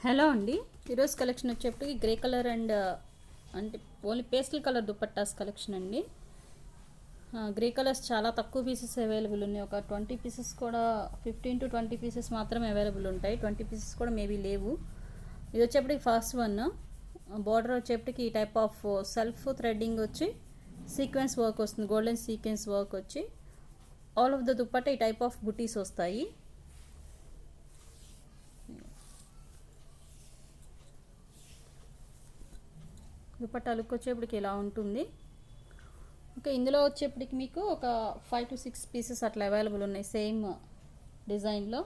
Hello అండి, ఈరోజు collection వచ్చేప్పటికి గ్రే కలర్ అండ్ అంటే only pastel colour dupattas collection అండి. గ్రే కలర్స్ చాలా తక్కువ పీసెస్ అవైలబుల్ ఉన్నాయి. ఒక 20 పీసెస్ కూడా 15 to 20 పీసెస్ మాత్రమే అవైలబుల్ ఉంటాయి. 20 పీసెస్ కూడా మేబీ లేవు. ఇది వచ్చేప్పటికి ఫస్ట్ వన్. బార్డర్ వచ్చేప్పటికి ఈ టైప్ ఆఫ్ సెల్ఫ్ థ్రెడ్డింగ్ వచ్చి సీక్వెన్స్ వర్క్ వస్తుంది. గోల్డెన్ సీక్వెన్స్ వర్క్ వచ్చి ఆల్ ఆఫ్ ద దుపట్టా ఈ టైప్ ఆఫ్ బుటీస్ వస్తాయి. దుపట్టా లుక్ వచ్చేప్పటికి ఇలా ఉంటుంది. ఓకే, ఇందులో వచ్చేప్పటికి మీకు ఒక 5 to 6 పీసెస్ అట్లా అవైలబుల్ ఉన్నాయి సేమ్ డిజైన్లో.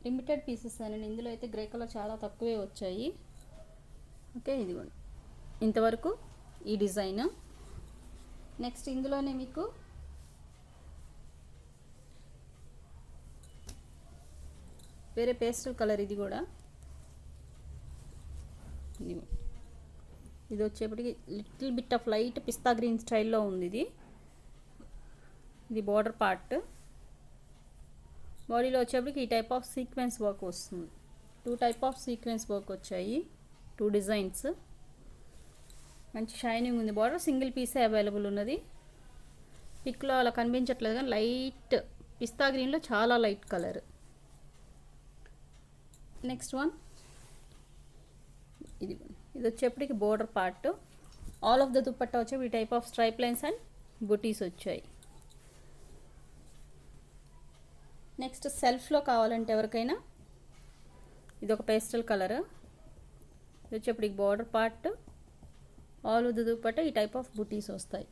లిమిటెడ్ పీసెస్ అని ఇందులో అయితే గ్రే కలర్ చాలా తక్కువే వచ్చాయి. ఓకే, ఇదిగోండి ఇంతవరకు ఈ డిజైన్. నెక్స్ట్ ఇందులోనే మీకు వేరే పేస్టల్ కలర్, ఇది కూడా ఇది వచ్చేప్పటికి little bit of light pista green స్టైల్లో ఉంది. ఇది బార్డర్ పార్ట్. బాడీలో వచ్చేప్పటికి ఈ టైప్ ఆఫ్ సీక్వెన్స్ వర్క్ వస్తుంది. 2 టైప్ ఆఫ్ సీక్వెన్స్ వర్క్ వచ్చాయి, 2 డిజైన్స్. మంచి షైనింగ్ ఉంది. బార్డర్ సింగిల్ పీసే అవైలబుల్ ఉన్నది. పిక్లో అలా కనిపించట్లేదు కానీ లైట్ పిస్తా గ్రీన్లో చాలా లైట్ కలర్. నెక్స్ట్ వన్ ఇది వచ్చేప్పటికి border part. All of the dupatta వచ్చే ఈ type of stripe lines and బుటీస్ వచ్చాయి. నెక్స్ట్ సెల్ఫ్లో కావాలంటే ఎవరికైనా ఇది ఒక పేస్టల్ కలర్. ఇది వచ్చేప్పటికి border part. All of the dupatta ఈ టైప్ ఆఫ్ బుటీస్ వస్తాయి.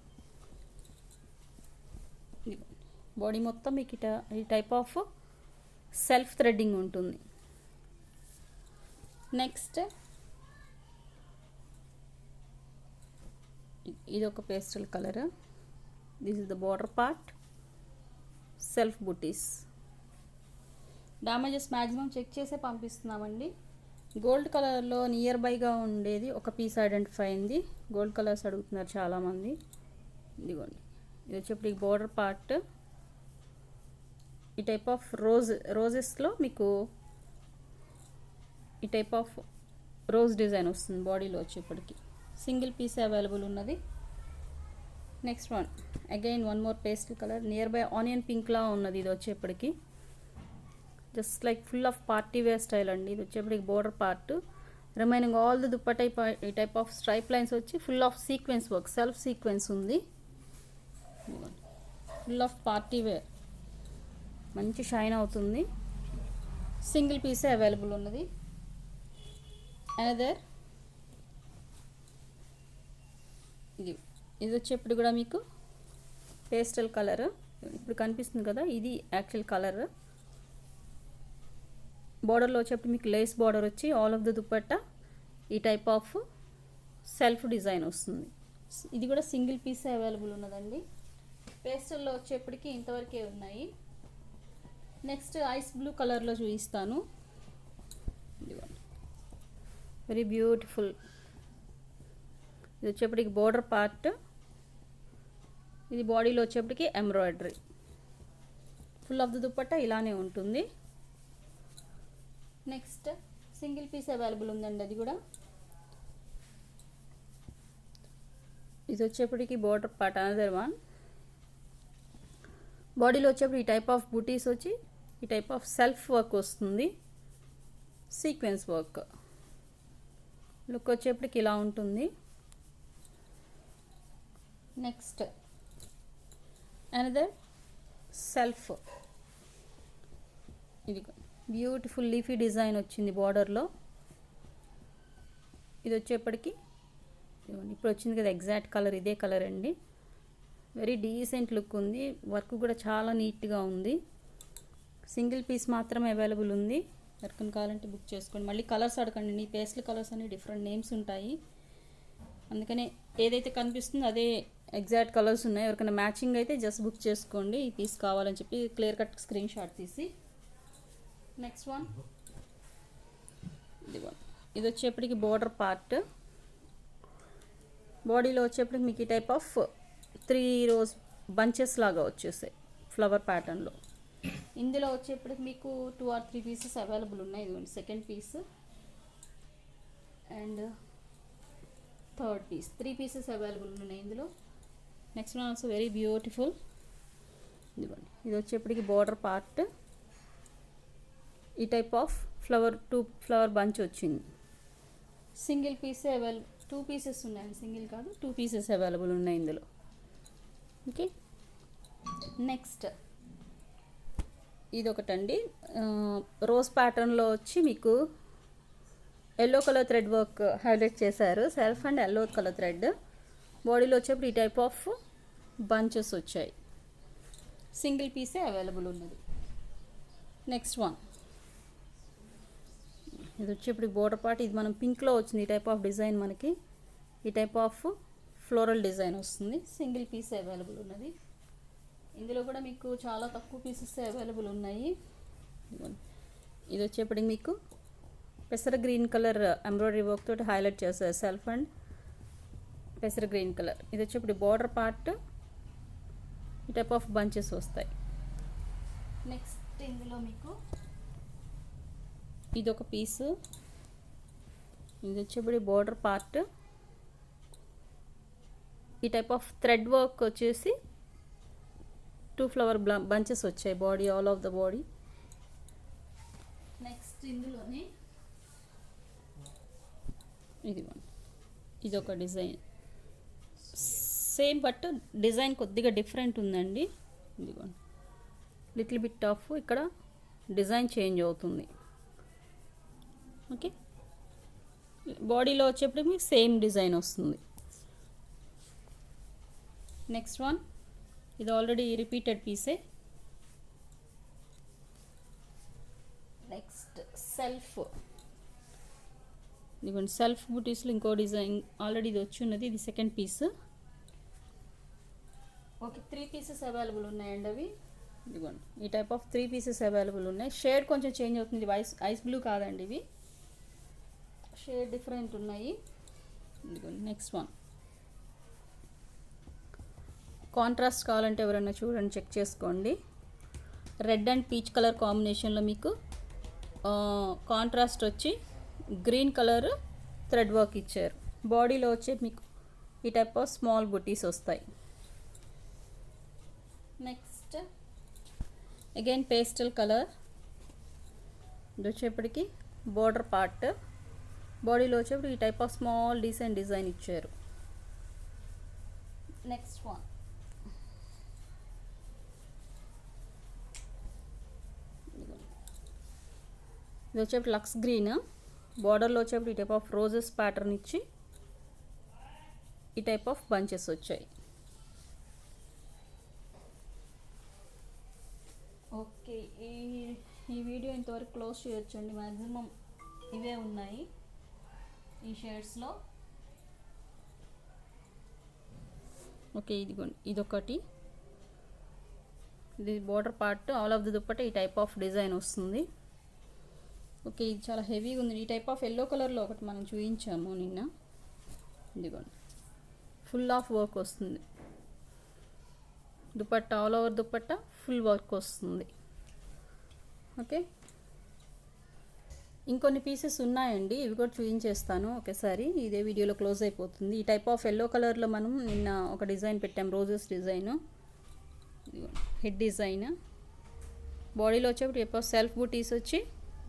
బాడీ మొత్తం మీకు ఈ టైప్ ఆఫ్ సెల్ఫ్ థ్రెడ్డింగ్ ఉంటుంది. నెక్స్ట్ ఇది ఒక pastel colour. This is the border part, self buttis. Damages maximum check చేసే పంపిస్తున్నామండి. గోల్డ్ కలర్లో నియర్ బైగా ఉండేది ఒక పీస్ ఐడెంటిఫై అయింది. గోల్డ్ కలర్స్ అడుగుతున్నారు చాలామంది. ఇదిగోండి, ఇది వచ్చేప్పటికి బార్డర్ పార్ట్. ఈ టైప్ ఆఫ్ రోజెస్లో మీకు ఈ టైప్ ఆఫ్ రోజ్ డిజైన్ వస్తుంది. బాడీలో వచ్చేప్పటికి సింగిల్ పీస్ అవైలబుల్ ఉన్నది. Next one again one more pastel colour. Near by onion పింక్లా ఉన్నది. ఇది వచ్చేప్పటికి just like full of party wear style అండి. ఇది వచ్చేప్పటికి border part. Remaining all the dupatta ఈ టైప్ ఆఫ్ స్ట్రైప్ లైన్స్ వచ్చి full of sequence work, self sequence ఉంది. ఫుల్ ఆఫ్ పార్టీ వేర్, మంచి షైన్ అవుతుంది. సింగిల్ పీసే అవైలబుల్ ఉన్నది. అనదర్ ఇది వచ్చేప్పుడు కూడా మీకు పేస్టల్ కలర్ ఇప్పుడు కనిపిస్తుంది కదా, ఇది యాక్చువల్ కలర్. బార్డర్లో వచ్చేప్పుడు మీకు లేస్ బార్డర్ వచ్చి ఆల్ ఆఫ్ ద దుపట్టా ఈ టైప్ ఆఫ్ సెల్ఫ్ డిజైన్ వస్తుంది. ఇది కూడా సింగిల్ పీసే అవైలబుల్ ఉన్నదండి. పేస్టల్లో వచ్చేప్పటికి ఇంతవరకే ఉన్నాయి. నెక్స్ట్ ఐస్ బ్లూ కలర్లో చూపిస్తాను. ఇదిగోండి, వెరీ బ్యూటిఫుల్. ఇది వచ్చేప్పటికి బోర్డర్ పార్ట్. ఇది బాడీలో వచ్చేప్పటికి embroidery. Full of the dupatta ఇలానే ఉంటుంది. నెక్స్ట్ సింగిల్ పీస్ అవైలబుల్ ఉందండి. అది కూడా ఇది వచ్చేప్పటికి బోర్డర్ పార్ట్. అనదర్ వన్ బాడీలో వచ్చేప్పుడు ఈ టైప్ ఆఫ్ బూటీస్ వచ్చి ఈ టైప్ ఆఫ్ సెల్ఫ్ వర్క్ వస్తుంది, సీక్వెన్స్ వర్క్. లుక్ వచ్చేప్పటికి ఇలా ఉంటుంది. Next another self. ఇది బ్యూటిఫుల్ లీఫీ డిజైన్ వచ్చింది బార్డర్లో. ఇది వచ్చేప్పటికి ఇప్పుడు వచ్చింది కదా ఎగ్జాక్ట్ కలర్, ఇదే కలర్ అండి. వెరీ డీసెంట్ లుక్ ఉంది. వర్క్ కూడా చాలా నీట్గా ఉంది. సింగిల్ పీస్ మాత్రమే అవైలబుల్ ఉంది. ఎవరికైనా కావాలంటే బుక్ చేసుకోండి. మళ్ళీ కలర్స్ అడగండి. నీ పేస్టల్ కలర్స్ అన్ని డిఫరెంట్ నేమ్స్ ఉంటాయి, అందుకనే ఏదైతే కనిపిస్తుందో అదే ఎగ్జాక్ట్ కలర్స్ ఉన్నాయి. ఎవరికైనా మ్యాచింగ్ అయితే జస్ట్ బుక్ చేసుకోండి. ఈ పీస్ కావాలని చెప్పి క్లియర్ కట్ స్క్రీన్ షాట్ తీసి. నెక్స్ట్ వన్ ఇది వచ్చేప్పటికి బోర్డర్ పార్ట్. బాడీలో వచ్చేప్పటికి మీకు ఈ టైప్ ఆఫ్ 3 రోజ్ బంచెస్ లాగా వచ్చేసాయి. ఫ్లవర్ ప్యాటర్న్లో. ఇందులో వచ్చేప్పటికి మీకు 2 or 3 పీసెస్ అవైలబుల్ ఉన్నాయి. ఇదిగోండి second piece and third piece, 3 pieces available ఉన్నాయి ఇందులో. Next one also very beautiful. ఇదిగోండి ఇది వచ్చేప్పటికి బోర్డర్ పార్ట్, ఈ type of flower 2 flower bunch వచ్చింది. సింగిల్ పీసే అవైలబుల్, 2 పీసెస్ ఉన్నాయండి, సింగిల్ కాదు 2 పీసెస్ అవైలబుల్ ఉన్నాయి ఇందులో. ఓకే, నెక్స్ట్ ఇదొకటండి, రోజ్ ప్యాటర్న్లో వచ్చి మీకు yellow colour thread work highlight చేశారు, self and yellow colour thread. బాడీలో వచ్చేప్పుడు ఈ టైప్ ఆఫ్ బంచెస్ వచ్చాయి, సింగిల్ పీసే అవైలబుల్ ఉన్నది. నెక్స్ట్ వన్, ఇది వచ్చేప్పుడు బోర్డర్ పార్ట్, ఇది మనం పింక్లో వచ్చింది ఈ టైప్ ఆఫ్ డిజైన్, మనకి ఈ టైప్ ఆఫ్ ఫ్లోరల్ డిజైన్ వస్తుంది, సింగిల్ పీస్ అవైలబుల్ ఉన్నది. ఇందులో కూడా మీకు చాలా తక్కువ పీసెస్ అవైలబుల్ ఉన్నాయి. ఇది వచ్చేప్పటికి మీకు పెసర గ్రీన్ కలర్ ఎంబ్రాయిడరీ వర్క్ తోటి హైలైట్ చేస్తారు, సెల్ఫ్ అండ్ పెసర గ్రీన్ కలర్. ఇది వచ్చేప్పుడు బోర్డర్ పార్ట్, ఈ టైప్ ఆఫ్ బంచెస్ వస్తాయి. నెక్స్ట్ ఇందులో మీకు ఇదొక పీసు, ఇది వచ్చేప్పుడు బోర్డర్ పార్ట్, ఈ టైప్ ఆఫ్ థ్రెడ్ వర్క్ వచ్చేసి 2 ఫ్లవర్ బంచెస్ వచ్చాయి body, all of the body. Next ఇందులోనే ఇదొక డిజైన్, సేమ్ బట్ డిజైన్ కొద్దిగా డిఫరెంట్ ఉందండి. ఇదిగోండి లిటిల్ బిట్ ఆఫ్ ఇక్కడ డిజైన్ చేంజ్ అవుతుంది. ఓకే, బాడీలో వచ్చేప్పుడు మీకు సేమ్ డిజైన్ వస్తుంది. నెక్స్ట్ వన్, ఇది ఆల్రెడీ రిపీటెడ్ పీసే. నెక్స్ట్ సెల్ఫ్, ఇదిగోండి సెల్ఫ్ బూటీస్లో ఇంకో డిజైన్ ఆల్రెడీ ఇది వచ్చి ఉన్నది, ఇది second piece. Okay, 3 pieces available ఉన్నాయండి అవి. ఇదిగోండి ఈ టైప్ ఆఫ్ 3 పీసెస్ అవైలబుల్ ఉన్నాయి. షేడ్ కొంచెం చేంజ్ అవుతుంది, ఐస్ బ్లూ కాదండి ఇవి, షేడ్ డిఫరెంట్ ఉన్నాయి. ఇదిగోండి నెక్స్ట్ వన్, కాంట్రాస్ట్ కావాలంటే ఎవరైనా చూడండి, చెక్ చేసుకోండి. రెడ్ అండ్ పీచ్ కలర్ కాంబినేషన్లో మీకు కాంట్రాస్ట్ వచ్చి గ్రీన్ కలర్ థ్రెడ్ వర్క్ ఇచ్చారు. బాడీలో వచ్చి మీకు ఈ టైప్ ఆఫ్ స్మాల్ బుటీస్ వస్తాయి. నెక్స్ట్ అగైన్ పేస్టల్ కలర్, ఇది వచ్చేప్పటికి బోర్డర్ పార్ట్, బాడీలో వచ్చేప్పుడు ఈ type of small decent design ఇచ్చారు. నెక్స్ట్ వన్, ఇది వచ్చేప్పుడు లక్స్ గ్రీన్, బార్డర్లో వచ్చేప్పుడు ఈ టైప్ ఆఫ్ రోజెస్ ప్యాటర్న్ ఇచ్చి ఈ టైప్ ఆఫ్ బంచెస్ వచ్చాయి. ఓకే, ఈ వీడియో ఇంతవరకు క్లోజ్ చేయొచ్చండి, మ్యాక్సిమం ఇవే ఉన్నాయి ఈ షేడ్స్లో. ఓకే, ఇదిగోండి ఇదొకటి, ఇది border part, all of the dupatta ఈ టైప్ ఆఫ్ డిజైన్ వస్తుంది. ఓకే, ఇది చాలా హెవీగా ఉంది. ఈ టైప్ ఆఫ్ ఎల్లో కలర్లో ఒకటి మనం చూపించాము నిన్న, ఇదిగోండి ఫుల్ ఆఫ్ వర్క్ వస్తుంది dupatta, all over dupatta full work వస్తుంది. ఓకే, ఇంకొన్ని పీసెస్ ఉన్నాయండి, ఇవి కూడా చూపించేస్తాను ఒకేసారి, ఇదే వీడియోలో క్లోజ్ అయిపోతుంది. ఈ టైప్ ఆఫ్ ఎల్లో కలర్లో మనం నిన్న ఒక డిజైన్ పెట్టాం, రోజెస్ డిజైన్, హెడ్ డిజైన్. బాడీలో వచ్చేప్పుడు టైప్ ఆఫ్ సెల్ఫ్ బూటీస్ వచ్చి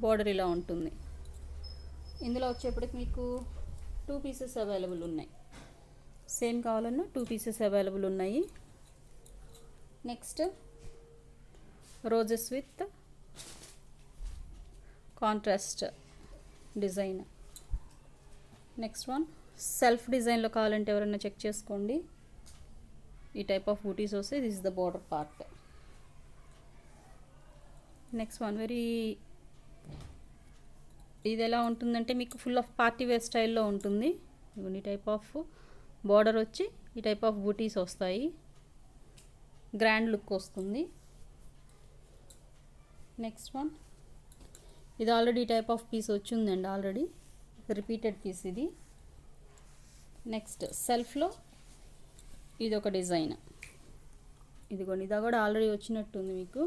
బార్డర్ ఇలా ఉంటుంది. ఇందులో వచ్చేప్పటికి మీకు 2 పీసెస్ అవైలబుల్ ఉన్నాయి, సేమ్ కావాలన్నా 2 పీసెస్ అవైలబుల్ ఉన్నాయి. Next roses with contrast design. Next one self డిజైన్లో కావాలంటే ఎవరైనా చెక్ చేసుకోండి, ఈ టైప్ ఆఫ్ బూటీస్ వస్తే this is the border part. Next one very, ఇది ఎలా ఉంటుందంటే మీకు ఫుల్ ఆఫ్ పార్టీ వేర్ స్టైల్లో ఉంటుంది. ఈ టైప్ ఆఫ్ బార్డర్ వచ్చి ఈ టైప్ ఆఫ్ బూటీస్ వస్తాయి, గ్రాండ్ లుక్ వస్తుంది. నెక్స్ట్ వన్, ఇది ఆల్రెడీ ఈ టైప్ ఆఫ్ పీస్ వచ్చిందండి, ఆల్రెడీ రిపీటెడ్ పీస్ ఇది. నెక్స్ట్ సెల్ఫ్లో ఇది ఒక డిజైన్, ఇదిగోండి, ఇది కూడా ఆల్రెడీ వచ్చినట్టుంది మీకు.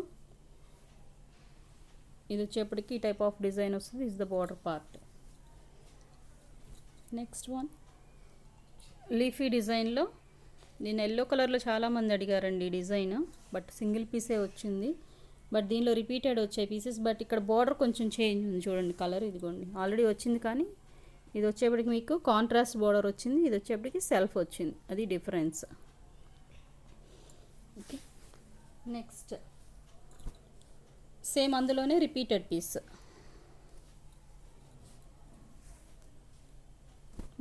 ఇది వచ్చేప్పటికి ఈ టైప్ ఆఫ్ డిజైన్ వస్తుంది. Is the border part. Next one leafy డిజైన్లో, నేను ఎల్లో కలర్లో చాలామంది అడిగారండి ఈ డిజైన్, బట్ సింగిల్ పీసే వచ్చింది. బట్ దీనిలో రిపీటెడ్ వచ్చాయి పీసెస్, బట్ ఇక్కడ బార్డర్ కొంచెం చేంజ్ ఉంది చూడండి. కలర్ ఇదిగోండి ఆల్రెడీ వచ్చింది, కానీ ఇది వచ్చేప్పటికి మీకు కాంట్రాస్ట్ బార్డర్ వచ్చింది, ఇది వచ్చేప్పటికి సెల్ఫ్ వచ్చింది, అది డిఫరెన్స్. ఓకే, నెక్స్ట్ సేమ్ అందులోనే రిపీటెడ్ పీస్.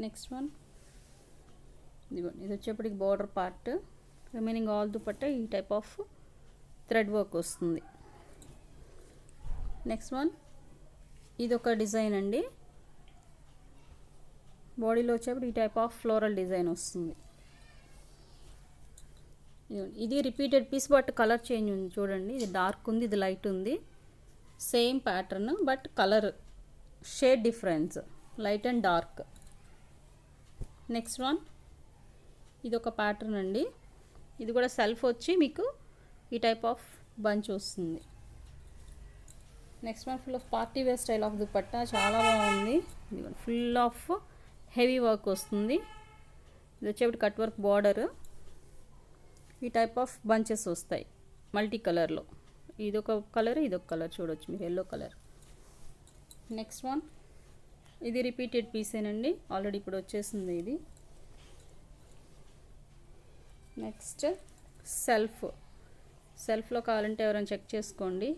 నెక్స్ట్ వన్ ఇదిగోండి, ఇది వచ్చేప్పటికి border part, remaining all dupatta ఈ టైప్ ఆఫ్ థ్రెడ్ వర్క్ వస్తుంది. నెక్స్ట్ వన్ ఇది ఒక డిజైన్ అండి, బాడీలో వచ్చేప్పుడు ఈ టైప్ ఆఫ్ ఫ్లోరల్ డిజైన్ వస్తుంది. ఇది repeated piece, but colour change ఉంది చూడండి. ఇది డార్క్ ఉంది, ఇది లైట్ ఉంది, same pattern but colour shade difference, light and dark. Next one ఇది ఒక ప్యాటర్న్ అండి, ఇది కూడా సెల్ఫ్ వచ్చి మీకు ఈ టైప్ ఆఫ్ బంచ్ వస్తుంది. Next one full of party wear style of dupatta, చాలా బాగుంది. ఇది ఫుల్ ఆఫ్ హెవీ వర్క్ వస్తుంది. ఇది వచ్చేప్పుడు కట్ వర్క్ బార్డర్, ఈ టైప్ ఆఫ్ బంచెస్ వస్తాయి మల్టీ కలర్లో. ఇదొక కలర్, ఇదొక కలర్ చూడొచ్చు మీరు, ఎల్లో కలర్. నెక్స్ట్ వన్ ఇది రిపీటెడ్ పీసేనండి, ఆల్రెడీ ఇప్పుడు వచ్చేసింది ఇది. నెక్స్ట్ సెల్ఫ్లో కావాలంటే ఎవరైనా చెక్ చేసుకోండి.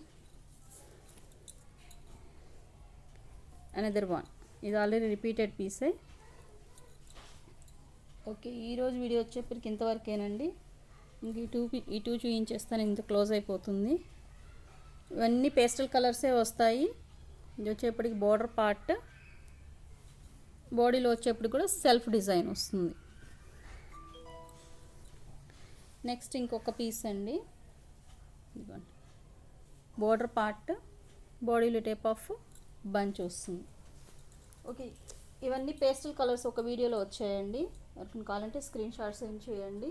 అనదర్ వన్, ఇది ఆల్రెడీ రిపీటెడ్ పీసే. ఓకే, ఈరోజు వీడియో వచ్చేప్పటికి ఇంతవరకేనండి. ఇంక ఈ టూ చూపించేస్తాను, ఇంత క్లోజ్ అయిపోతుంది. ఇవన్నీ పేస్టల్ కలర్సే వస్తాయి. ఇది వచ్చేప్పటికి బార్డర్ పార్ట్, బాడీలో వచ్చేప్పటికి కూడా సెల్ఫ్ డిజైన్ వస్తుంది. నెక్స్ట్ ఇంకొక పీస్ అండి, ఇదిగోండి బార్డర్ పార్ట్, బాడీలో టైప్ ఆఫ్ బంచ్ వస్తుంది. ఓకే, ఇవన్నీ పేస్టల్ కలర్స్ ఒక వీడియోలో వచ్చాయండి. ఎవరికైనా కావాలంటే స్క్రీన్ షాట్స్ సెండ్ చేయండి.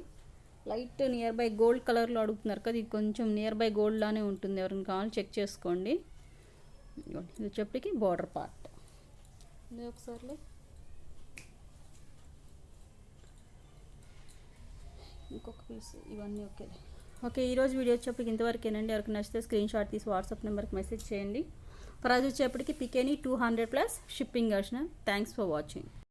లైట్ నియర్ బై గోల్డ్ కలర్లో అడుగుతున్నారు కదా, ఇది కొంచెం నియర్ బై గోల్డ్ లానే ఉంటుంది, ఎవరికైనా కావాలని చెక్ చేసుకోండి. ఇది వచ్చేప్పటికి బార్డర్ పార్ట్. ఇది ఒకసారి ఇంకొక పీస్, ఇవన్నీ ఓకే. ఈరోజు వీడియో వచ్చేప్పటికి ఇంతవరకేనండి. ఎవరికి నచ్చితే స్క్రీన్ షాట్ తీసి వాట్సాప్ నెంబర్కి మెసేజ్ చేయండి. ప్రైస్ వచ్చేప్పటికి పికేని 200+ షిప్పింగ్. Thanks for watching.